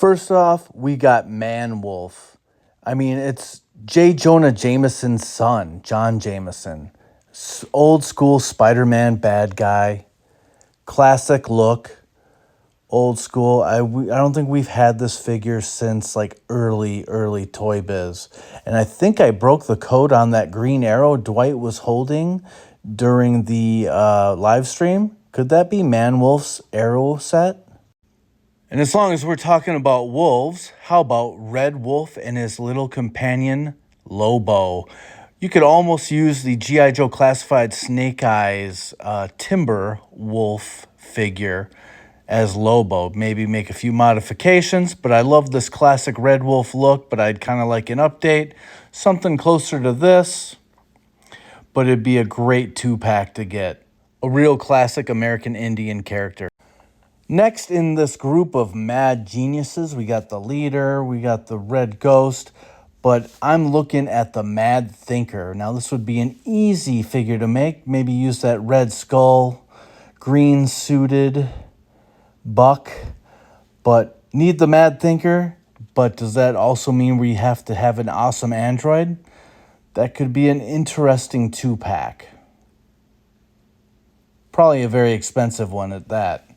First off, we got Man Wolf. I mean, it's J. Jonah Jameson's son, John Jameson. Old school Spider Man bad guy. Classic look. Old school. I don't think we've had this figure since like early Toy Biz. And I think I broke the code on that green arrow Dwight was holding during the live stream. Could that be Man Wolf's arrow set? And as long as we're talking about wolves, how about Red Wolf and his little companion, Lobo? You could almost use the G.I. Joe Classified Snake Eyes Timber Wolf figure as Lobo. Maybe make a few modifications, but I love this classic Red Wolf look, but I'd kind of like an update. Something closer to this, but it'd be a great two-pack to get. A real classic American Indian character. Next in this group of mad geniuses, we got the leader, we got the Red Ghost, but I'm looking at the Mad Thinker. Now this would be an easy figure to make. Maybe use that red skull, green suited buck, but need the Mad Thinker. But does that also mean we have to have an awesome android? That could be an interesting two-pack. Probably a very expensive one at that.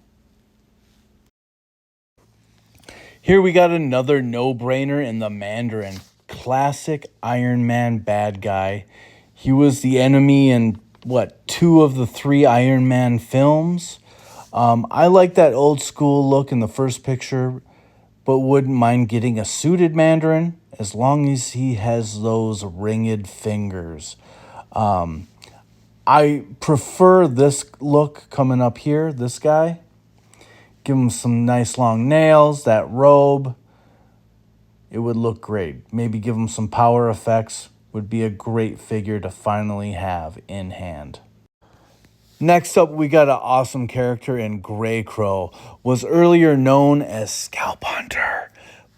Here we got another no-brainer in the Mandarin. Classic Iron Man bad guy. He was the enemy in, 2 of the 3 Iron Man films? I like that old school look in the first picture, but wouldn't mind getting a suited Mandarin as long as he has those ringed fingers. I prefer this look coming up here, this guy. Give him some nice long nails, that robe. It would look great. Maybe give him some power effects. Would be a great figure to finally have in hand. Next up, we got an awesome character in Grey Crow. Was earlier known as Scalp Hunter,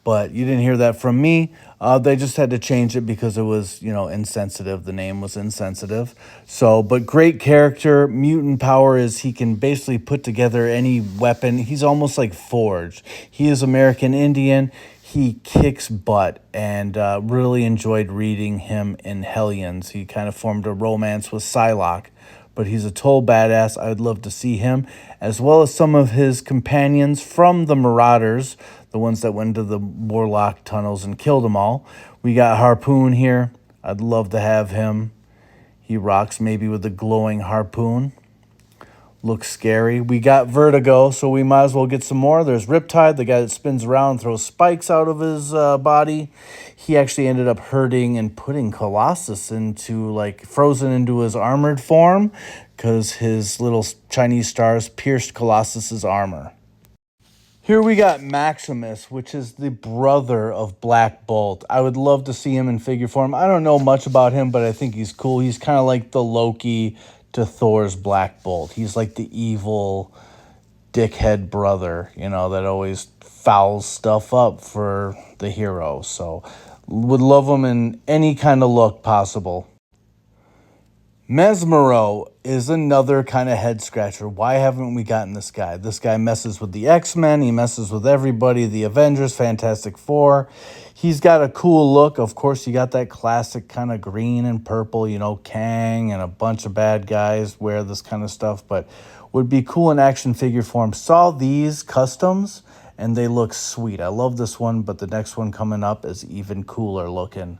but you didn't hear that from me. They just had to change it because it was, insensitive. The name was insensitive. But great character. Mutant power is he can basically put together any weapon. He's almost like Forge. He is American Indian. He kicks butt, and really enjoyed reading him in Hellions. He kind of formed a romance with Psylocke, but he's a total badass. I would love to see him, as well as some of his companions from the Marauders, the ones that went into the Warlock tunnels and killed them all. We got Harpoon here. I'd love to have him. He rocks maybe with the glowing harpoon. Looks scary. We got Vertigo, so we might as well get some more. There's Riptide, the guy that spins around and throws spikes out of his body. He actually ended up hurting and putting Colossus into, frozen into his armored form because his little Chinese stars pierced Colossus's armor. Here we got Maximus, which is the brother of Black Bolt. I would love to see him in figure form. I don't know much about him, but I think he's cool. He's kind of like the Loki to Thor's Black Bolt. He's like the evil dickhead brother, that always fouls stuff up for the hero. So would love him in any kind of look possible. Mesmero is another kind of head scratcher. Why haven't we gotten this guy? This guy messes with the X-Men. He messes with everybody, the Avengers, Fantastic Four. He's got a cool look. Of course, you got that classic kind of green and purple, Kang and a bunch of bad guys wear this kind of stuff, but would be cool in action figure form. Saw these customs, and they look sweet. I love this one, but the next one coming up is even cooler looking.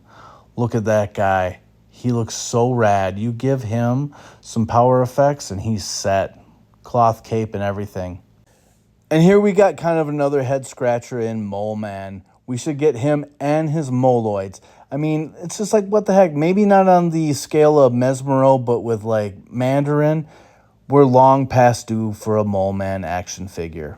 Look at that guy. He looks so rad. You give him some power effects and he's set. Cloth cape and everything. And here we got kind of another head scratcher in Mole Man. We should get him and his Moloids. I mean, it's just like, what the heck? Maybe not on the scale of Mesmero, but with Mandarin, we're long past due for a Mole Man action figure.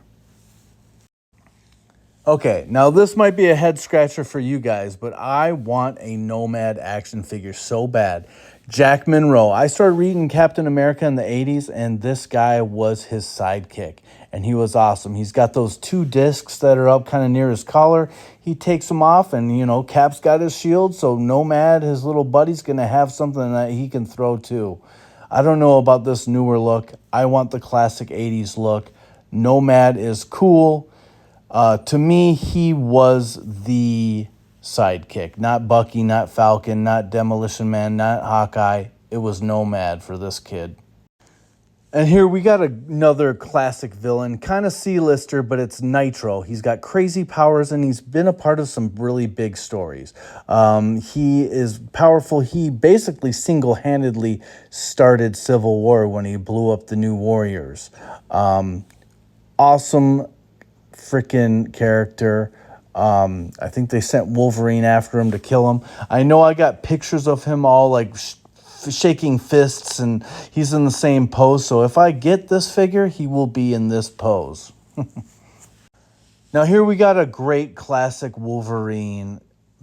Okay, now this might be a head scratcher for you guys, but I want a Nomad action figure so bad. Jack Monroe. I started reading Captain America in the 80s, and this guy was his sidekick, and he was awesome. He's got those 2 discs that are up kind of near his collar. He takes them off, and, Cap's got his shield, so Nomad, his little buddy's going to have something that he can throw too. I don't know about this newer look. I want the classic 80s look. Nomad is cool. To me, he was the sidekick. Not Bucky, not Falcon, not Demolition Man, not Hawkeye. It was Nomad for this kid. And here we got another classic villain, kind of C-lister, but it's Nitro. He's got crazy powers, and he's been a part of some really big stories. He is powerful. He basically single-handedly started Civil War when he blew up the New Warriors. Awesome freaking character. I think they sent Wolverine after him to kill him. I know I got pictures of him all like shaking fists, and he's in the same pose. So if I get this figure, he will be in this pose. Now here we got a great classic Wolverine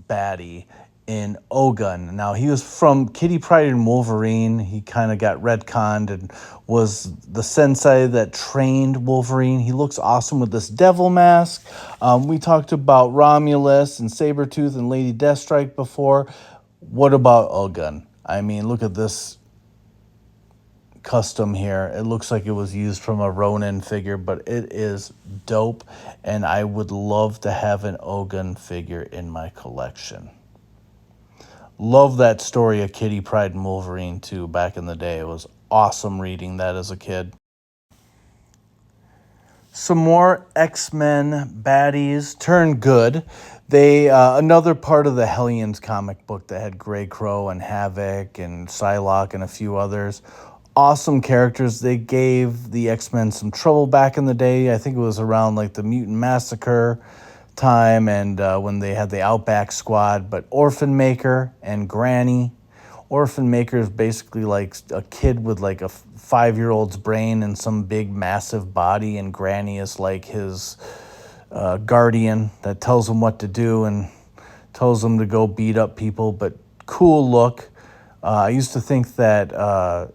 baddie in Ogun. Now he was from Kitty Pryde and Wolverine. He kind of got retconned and was the sensei that trained Wolverine. He looks awesome with this devil mask. We talked about Romulus and Sabretooth and Lady Deathstrike before. What about Ogun? I mean, look at this custom here. It looks like it was used from a Ronin figure, but it is dope, and I would love to have an Ogun figure in my collection. Love that story of Kitty Pryde and Wolverine too back in the day. It was awesome reading that as a kid. Some more X-Men baddies turn good. They another part of the Hellions comic book that had Grey Crow and Havoc and Psylocke and a few others. Awesome characters. They gave the X-Men some trouble back in the day. I think it was around like the Mutant Massacre time and when they had the Outback Squad. But Orphan Maker and Granny. Orphan Maker is basically like a kid with like a 5-year-old's brain and some big massive body, and Granny is like his guardian that tells him what to do and tells him to go beat up people, but cool look. I used to think that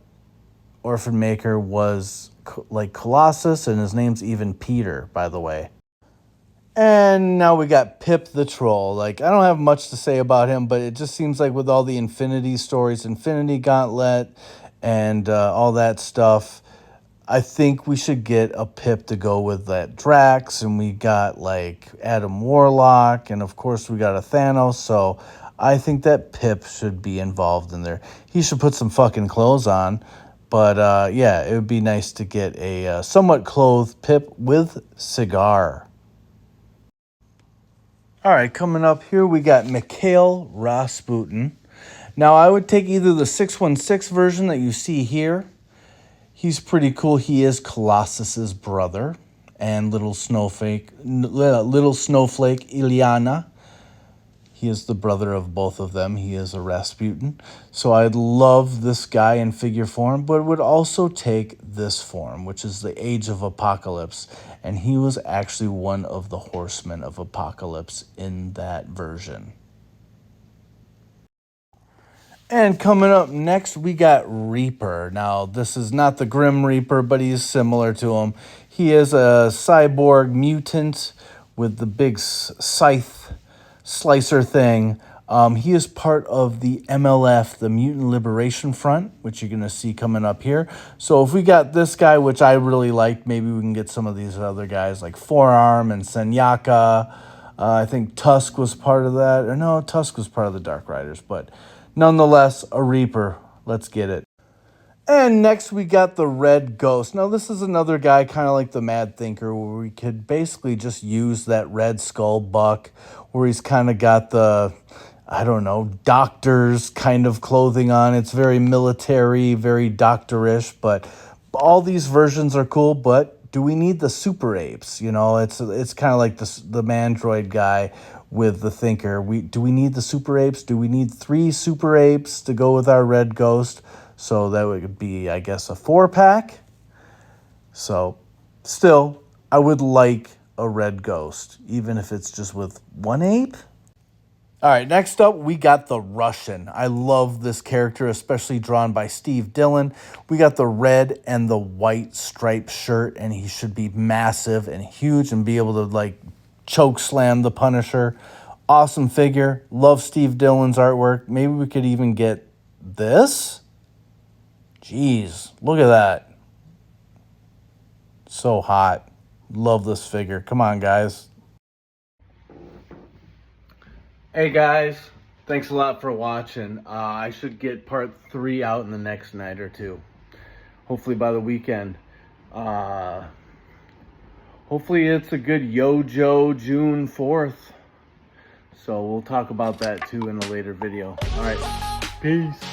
Orphan Maker was like Colossus, and his name's even Peter, by the way. And now we got Pip the Troll. Like, I don't have much to say about him, but it just seems like with all the Infinity stories, Infinity Gauntlet, and all that stuff, I think we should get a Pip to go with that Drax, and we got like Adam Warlock, and of course we got a Thanos, so I think that Pip should be involved in there. He should put some fucking clothes on, but yeah, it would be nice to get a somewhat clothed Pip with cigar. All right, coming up here, we got Mikhail Rasputin. Now, I would take either the 616 version that you see here. He's pretty cool. He is Colossus's brother and little snowflake Ilyana. He is the brother of both of them. He is a Rasputin. So I'd love this guy in figure form, but would also take this form, which is the Age of Apocalypse. And he was actually one of the Horsemen of Apocalypse in that version. And coming up next, we got Reaper. Now, this is not the Grim Reaper, but he's similar to him. He is a cyborg mutant with the big scythe slicer thing. He is part of the MLF, the Mutant Liberation Front, which you're going to see coming up here. So if we got this guy, which I really like, maybe we can get some of these other guys like Forearm and Senyaka. I think Tusk was part of that. Or no, Tusk was part of the Dark Riders, but nonetheless, a Reaper. Let's get it. And next we got the Red Ghost. Now this is another guy kind of like the Mad Thinker, where we could basically just use that Red Skull buck, where he's kind of got the, I don't know, doctor's kind of clothing on. It's very military, very doctorish, but all these versions are cool, but do we need the super apes? You know, it's kind of like the Mandroid guy with the Thinker. Do we need the super apes? Do we need 3 super apes to go with our Red Ghost? So that would be, I guess, a 4-pack. So still, I would like a Red Ghost, even if it's just with 1 ape. All right, next up, we got the Russian. I love this character, especially drawn by Steve Dillon. We got the red and the white striped shirt, and he should be massive and huge and be able to, like, choke slam the Punisher. Awesome figure. Love Steve Dillon's artwork. Maybe we could even get this. Jeez, look at that. So hot. Love this figure. Come on, guys. Hey guys, thanks a lot for watching. I should get part 3 out in the next night or two. Hopefully by the weekend. Hopefully it's a good Yojo June 4th. So we'll talk about that too in a later video. All right, peace.